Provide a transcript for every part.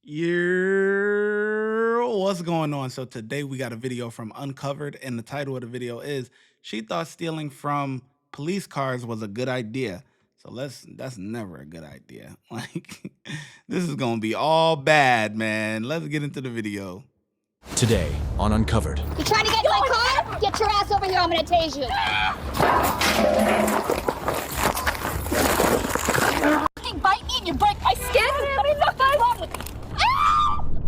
What's going on? So today we got a video from Uncovered, and the title of the video is "She Thought Stealing from Police Cars Was a Good Idea." So that's never a good idea. Like, this is gonna be all bad, man. Let's get into the video. Today on Uncovered. You trying to get in my car? Get your ass over here, I'm gonna tase you. You bite me and you break my skin? What's wrong with you?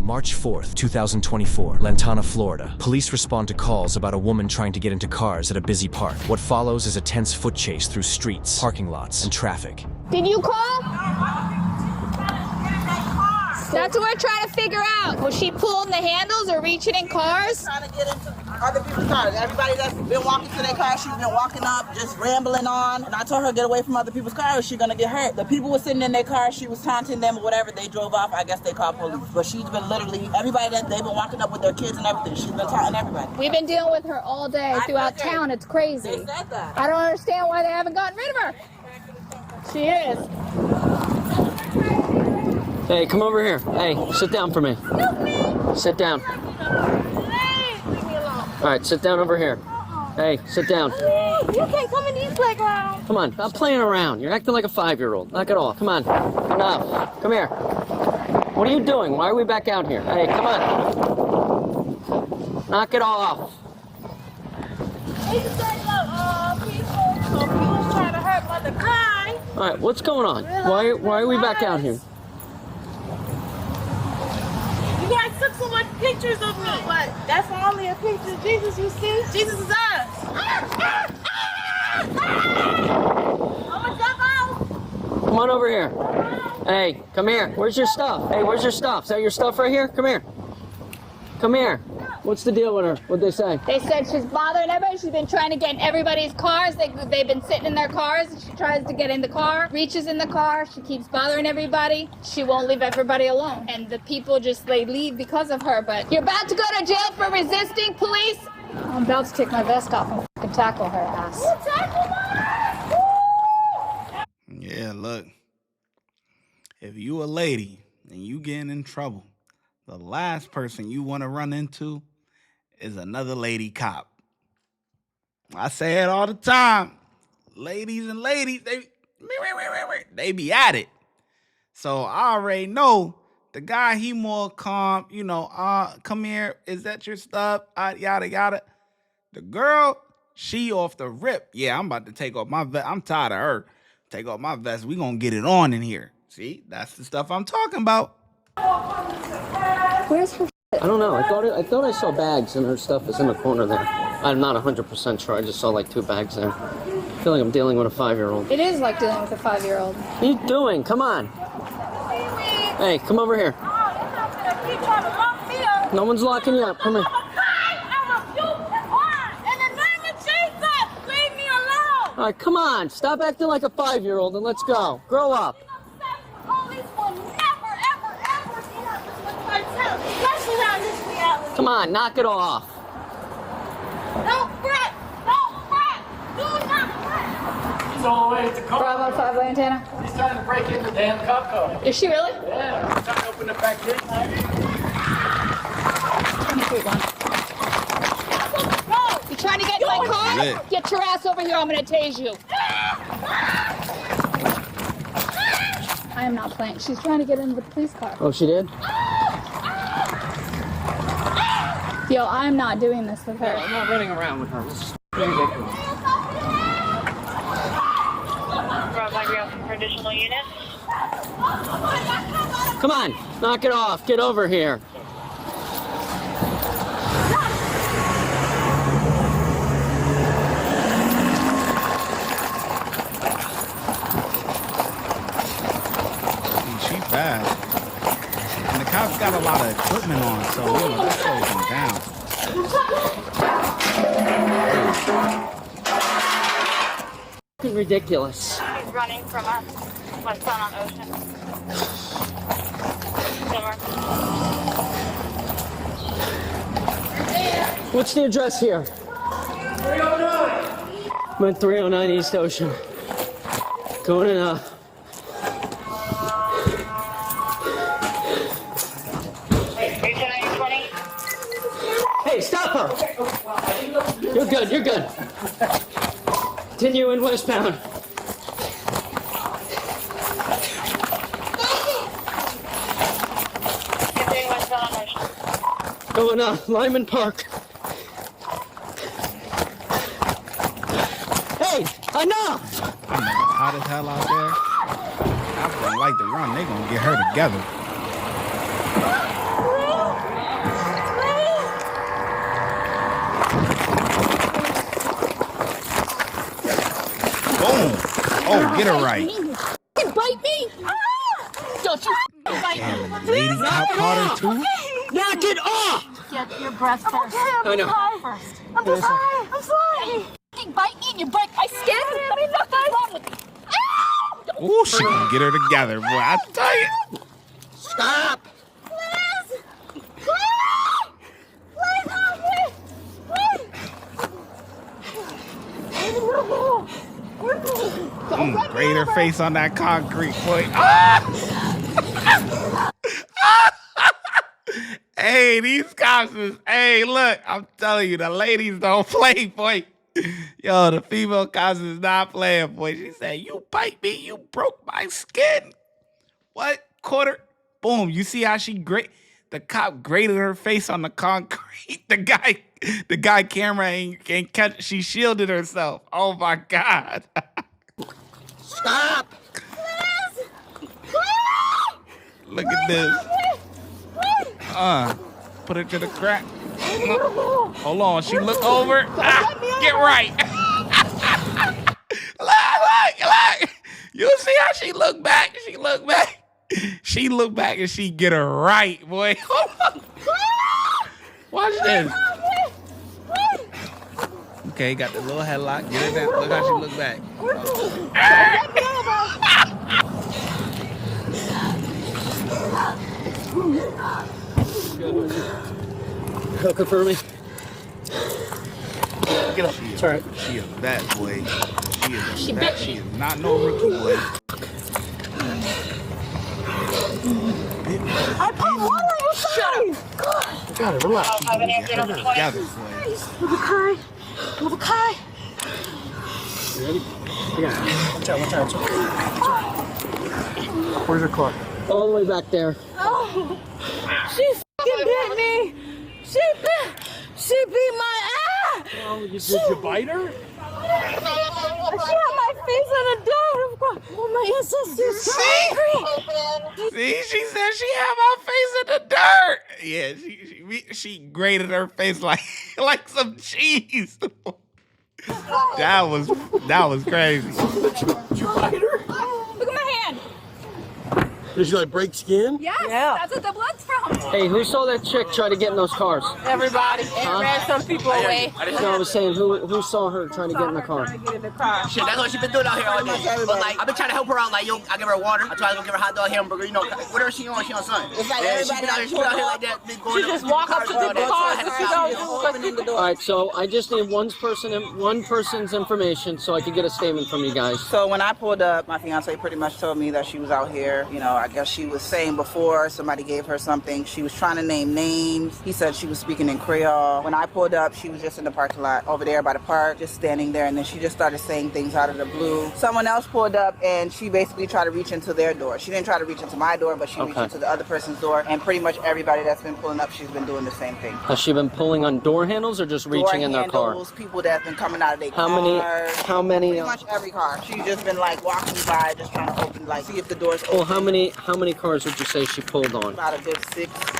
March 4th, 2024, Lantana, Florida. Police respond to calls about a woman trying to get into cars at a busy park. What follows is a tense foot chase through streets, parking lots, and traffic. Did you call? That's what we're trying to figure out. Was she pulling the handles or reaching in cars? Trying to get into other people's cars. Everybody that's been walking to their car, she's been walking up, just rambling on. And I told her, get away from other people's cars, she's gonna get hurt. The people were sitting in their car, she was taunting them or whatever. They drove off, I guess they called police. But she's been literally, everybody that they've been walking up with their kids and everything, she's been taunting everybody. We've been dealing with her all day throughout town. It's crazy. They said that. I don't understand why they haven't gotten rid of her. She is. Hey, come over here. Hey, sit down for me. Sit down. All right, sit down over here. Hey, sit down. You can't come in these playgrounds. Come on, stop playing around. You're acting like a 5-year-old. Knock it off. Come on. Enough. Come here. What are you doing? Why are we back out here? Hey, come on. Knock it off. People trying to hurt Mother Kai. All right, what's going on? Why are we back out here? You guys took so much pictures of me, but that's only a picture of Jesus, you see? Jesus is us. I'm gonna jump out. Come on over here. Hey, come here. Where's your stuff? Hey, where's your stuff? Is that your stuff right here? Come here. Come here. What's the deal with her? What'd they say? They said she's bothering everybody. She's been trying to get in everybody's cars. They've been sitting in their cars. She tries to get in the car, reaches in the car. She keeps bothering everybody. She won't leave everybody alone. And the people they leave because of her. But you're about to go to jail for resisting police. I'm about to take my vest off and fucking tackle her ass. Yeah, look. If you a lady and you getting in trouble, the last person you want to run into is another lady cop. I say it all the time. Ladies, they be at it. So I already know the guy, he more calm, come here, is that your stuff? Yada, yada. The girl, she off the rip. Yeah, I'm about to take off my vest. I'm tired of her. Take off my vest. We gonna get it on in here. See, that's the stuff I'm talking about. Where's her? I don't know. I thought I saw bags and her stuff is in the corner there. I'm not 100% sure. I just saw like 2 bags there. I feel like I'm dealing with a 5-year-old. It is like dealing with a 5-year-old. What are you doing? Come on. Hey, come over here. No one's locking you up. Come here. All right, come on. Stop acting like a 5-year-old and let's go. Grow up. Come on, knock it off. Don't fret! Don't fret! Do not fret! He's all the way at the car. Bravo 5 Lantana. He's trying to break in the damn cop car. Is she really? Yeah, he's trying to open the back gate. 23 1. You trying to get in my car? Yeah. Get your ass over here, I'm gonna tase you. I am not playing. She's trying to get into the police car. Oh, she did? Yo, I'm not doing this with her. I'm not running around with her. This is ridiculous. For additional units. Come on, knock it off. Get over here. She bad. And the cops got a lot of equipment on, so that slows them down. Ridiculous. He's running from us. Westbound on Ocean. What's the address here? 309. I'm at 309 East Ocean. Going in You're good, you're good. Continuing westbound. Continuing westbound on Ocean. Going Lyman Park. Hey, enough! I know it's hot as hell out there. I don't like to run. They gonna get her together. Boom. Oh, get her right. You bite me? Don't you bite Damn, me. the lady cop caught her too. Knock it off! Get your breath first. I know. First. I'm just sorry. I'm sorry. You bite me and you bite my skin. Let me look wrong with you. Ooh, she gonna get her together, boy. I tell you. Stop! Please. Please. Please help me. Please. Grate her face on that concrete, boy. Ah! Hey, these cops is, hey, look, I'm telling you, the ladies don't play, boy. Yo, the female cops is not playing, boy. She said, you bite me, you broke my skin. What? Quarter? Boom. You see how the cop grated her face on the concrete. The guy camera ain't catch, she shielded herself. Oh my God. Stop! Please. Look at this. Put it to the crack. Hold on, she look over. Ah, get right. look. You see how she look back? She look back. She look back and she get her right, boy. Watch this. Okay, got the little headlock. Get her down. Look how she look back. Cooker for me. Get up. It's all right. She is that boy. She is not no rookie boy. I put water in your face. Got it, relax. Together, boy. Move a car. You ready? Yeah. Watch out. Where's your car? All the way back there. Oh, she fucking bit me. She beat my ass. Did you bite her? She had my face in the dirt. Oh, my ancestors. See, she said she had my face in the dirt. Yeah, she grated her face like some cheese. That was crazy. Did you bite her? Look at my hand. Did you like break skin? Yes, that's what the blood's from. Hey, who saw that chick try to get in those cars? Everybody. It ran some people away. No, I was saying, who saw her trying to get in the car? Shit, that's what she been doing out here all day. But like, I've been trying to help her out. Like, yo, I give her water. I try to go give her a hot dog, hamburger. You know, whatever she on something. It's like Yeah, everybody she been out here like that. Been going She just walk up to the cars and she don't do All right, so I just need one person's information so I can get a statement from you guys. So when I pulled up, my fiance pretty much told me that she was out here. You know, I guess she was saying before somebody gave her something. She was trying to name names. He said she was speaking in Creole. When I pulled up, she was just in the parking lot over there by the park, just standing there, and then she just started saying things out of the blue. Someone else pulled up and she basically tried to reach into their door. She didn't try to reach into my door, but she reached into the other person's door, and pretty much everybody that's been pulling up, she's been doing the same thing. Has she been pulling on door handles or just reaching in their car? People that's been coming out of their How cars. many? Pretty much every car. She's just been like walking by, just trying to open, like see if the door's open. Well, how many cars would you say she pulled on? About a good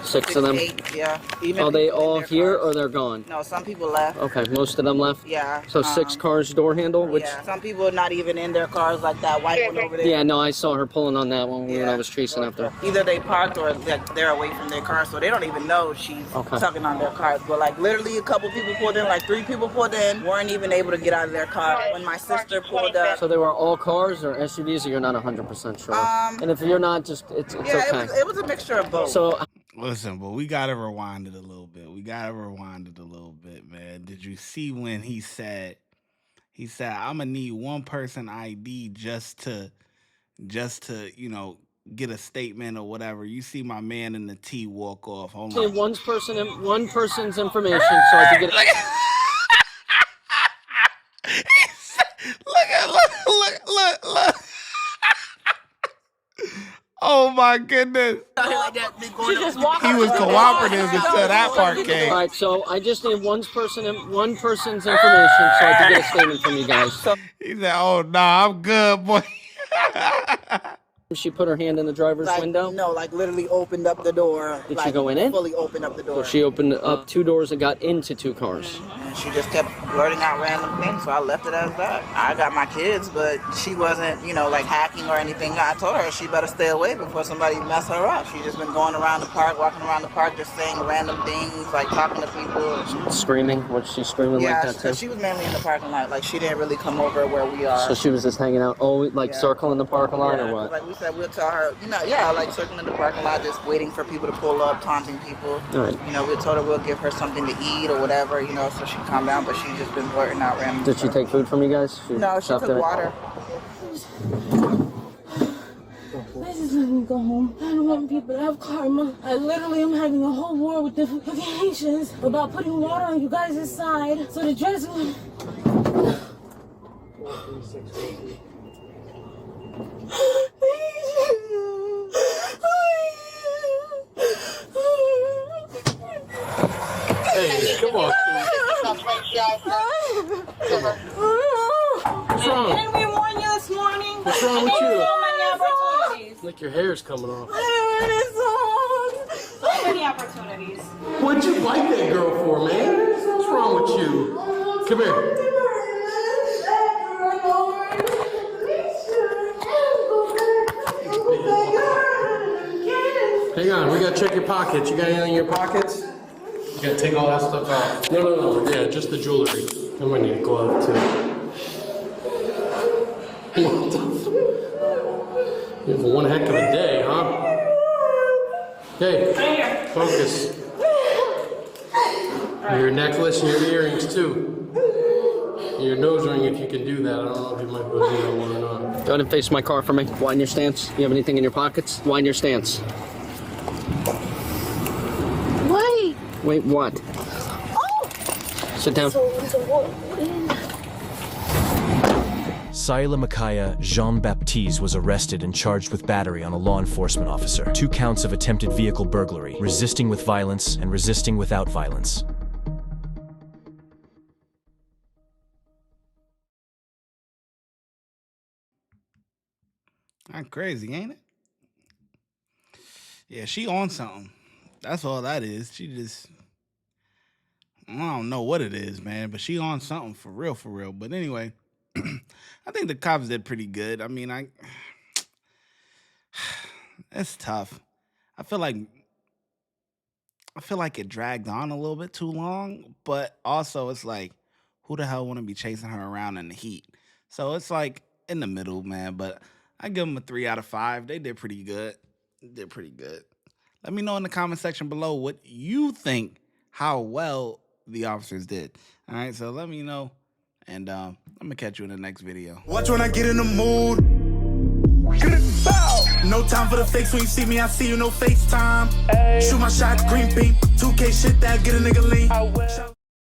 six of them? 8, yeah. Are they all here or they're gone? No, some people left. Okay, most of them left? Yeah. So 6 cars door handle? Which? Yeah. Some people are not even in their cars, like that white one over there. Yeah, no, I saw her pulling on that one when I was chasing after. Either they parked or they're away from their car, so they don't even know she's tugging on their cars. But like literally a couple people pulled in, like 3 people pulled in, weren't even able to get out of their car. When my sister pulled up. So they were all cars or SUVs, or you're not 100% sure? And if you're not, just it's okay. It was a mixture of both. So listen, but we gotta rewind it a little bit. Man. Did you see when he said, I'm gonna need one person ID just to, get a statement or whatever. You see my man in the T walk off. Hold on. one person's information so I can get Oh my goodness. Out here like that, big going just up. walking. He was cooperative until that part came. All right, so I just need one person's information so I can get a statement from you guys. He said, "Oh nah, I'm good, boy." She put her hand in the driver's Like, window. no, like literally opened up the door. Did like, she go in it? Fully opened up the door. So she opened up 2 doors and got into 2 cars. And she just kept blurting out random things, so I left it as that. I got my kids, but she wasn't, like hacking or anything. I told her she better stay away before somebody mess her up. She just been going around the park, walking around the park, just saying random things, like talking to people. Screaming? Was she screaming like that too? She was mainly in the parking lot. Like she didn't really come over where we are. So she was just hanging out, circling the parking lot or what? Like we said, we'll tell her, like circling the parking lot, just waiting for people to pull up, taunting people. All right. We told her we'll give her something to eat or whatever, so she can calm down, but she's just been blurting out random Did she take food from you guys? No, she took water. I just let me go home. I don't want people to have karma. I literally am having a whole war with the Haitians about putting water on you guys' side. So the dress one. Hey, come on. What's wrong? Didn't we warn you this morning? What's wrong with you? So many opportunities. Like your hair's coming off. So many opportunities. What'd you bite that girl for, man? What's wrong with you? Come here. Hang on, we gotta check your pockets. You got anything in your pockets? You gotta take all that stuff out. No. Yeah, just the jewelry. I'm gonna need a glove too. What the f- You have one heck of a day, huh? Hey, focus. Your necklace and your earrings too. Your nose ring, if you can do that. I don't know if you might be able to do that one or not. Go ahead and face my car for me. Widen your stance. You have anything in your pockets? Widen your stance. Wait. Wait, what? Oh! Sit down. Saila Makaya Jean-Baptiste was arrested and charged with battery on a law enforcement officer, 2 counts of attempted vehicle burglary, resisting with violence, and resisting without violence. That's crazy, ain't it? Yeah, she on something. That's all that is. She just, I don't know what it is, man, but she on something for real. But anyway, I think the cops did pretty good. I mean, it's tough. I feel like it dragged on a little bit too long, but also it's like, who the hell want to be chasing her around in the heat? So it's like in the middle, man, but I give them a 3 out of 5. They did pretty good. Let me know in the comment section below what you think, how well the officers did. All right, so let me know, and I'm going to catch you in the next video. Watch when I get in the mood. No time for the fakes. When you see me, I see you, no FaceTime. Shoot my shot, green beam. 2K shit that get a nigga lean.